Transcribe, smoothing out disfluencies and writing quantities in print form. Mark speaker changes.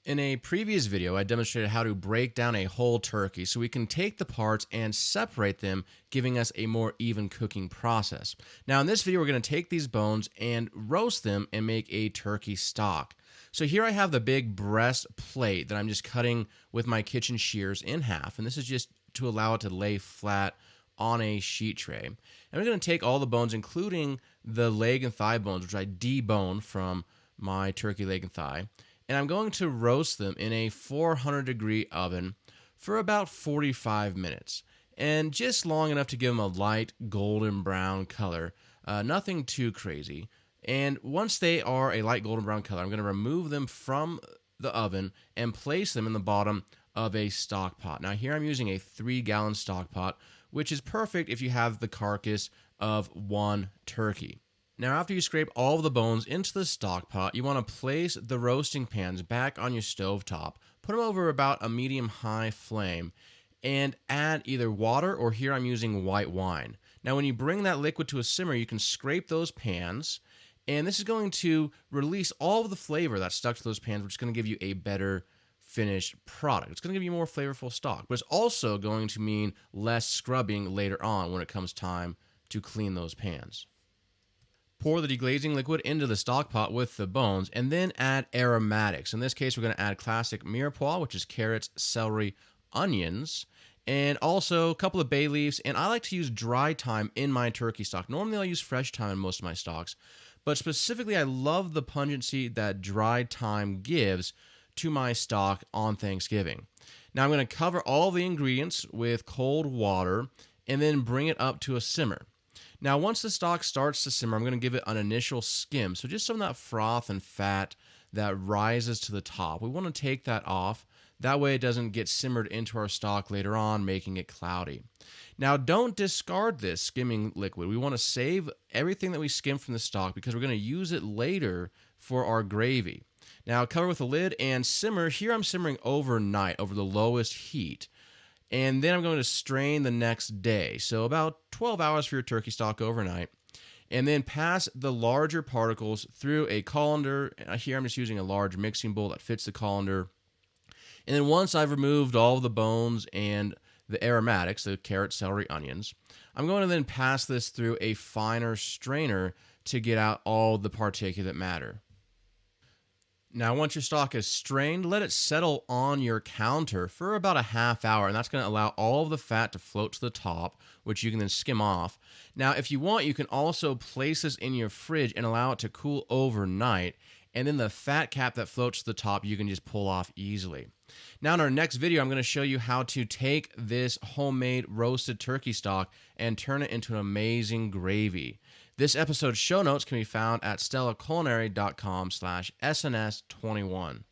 Speaker 1: In a previous video, I demonstrated how to break down a whole turkey so we can take the parts and separate them, giving us a more even cooking process. Now in this video, we're going to take these bones and roast them and make a turkey stock. So here I have the big breast plate that I'm just cutting with my kitchen shears in half, and this is just to allow it to lay flat on a sheet tray. And we're going to take all the bones, including the leg and thigh bones, which I debone from my turkey leg and thigh, and I'm going to roast them in a 400-degree oven for about 45 minutes, and just long enough to give them a light golden brown color, nothing too crazy. And once they are a light golden brown color, I'm going to remove them from the oven and place them in the bottom of a stock pot. Now here I'm using a 3-gallon stock pot, which is perfect if you have the carcass of one turkey. Now after you scrape all of the bones into the stock pot, you want to place the roasting pans back on your stove top, put them over about a medium-high flame, and add either water or here I'm using white wine. Now when you bring that liquid to a simmer, you can scrape those pans, and this is going to release all of the flavor that's stuck to those pans, which is going to give you a better finished product. It's going to give you more flavorful stock, but it's also going to mean less scrubbing later on when it comes time to clean those pans. Pour the deglazing liquid into the stock pot with the bones, and then add aromatics. In this case, we're going to add classic mirepoix, which is carrots, celery, onions, and also a couple of bay leaves. And I like to use dry thyme in my turkey stock. Normally, I'll use fresh thyme in most of my stocks, but specifically, I love the pungency that dry thyme gives to my stock on Thanksgiving. Now, I'm going to cover all the ingredients with cold water and then bring it up to a simmer. Now, once the stock starts to simmer, I'm going to give it an initial skim. So just some of that froth and fat that rises to the top. We want to take that off. That way it doesn't get simmered into our stock later on, making it cloudy. Now, don't discard this skimming liquid. We want to save everything that we skim from the stock because we're going to use it later for our gravy. Now, cover with a lid and simmer. Here I'm simmering overnight over the lowest heat. And then I'm going to strain the next day. So about 12 hours for your turkey stock overnight. And then pass the larger particles through a colander. Here I'm just using a large mixing bowl that fits the colander. And then once I've removed all of the bones and the aromatics, the carrot, celery, onions, I'm going to then pass this through a finer strainer to get out all the particulate matter. Now, once your stock is strained, let it settle on your counter for about a half hour, and that's going to allow all of the fat to float to the top, which you can then skim off. Now, if you want, you can also place this in your fridge and allow it to cool overnight, and then the fat cap that floats to the top, you can just pull off easily. Now, in our next video, I'm going to show you how to take this homemade roasted turkey stock and turn it into an amazing gravy. This episode's show notes can be found at stellaculinary.com/SNS21.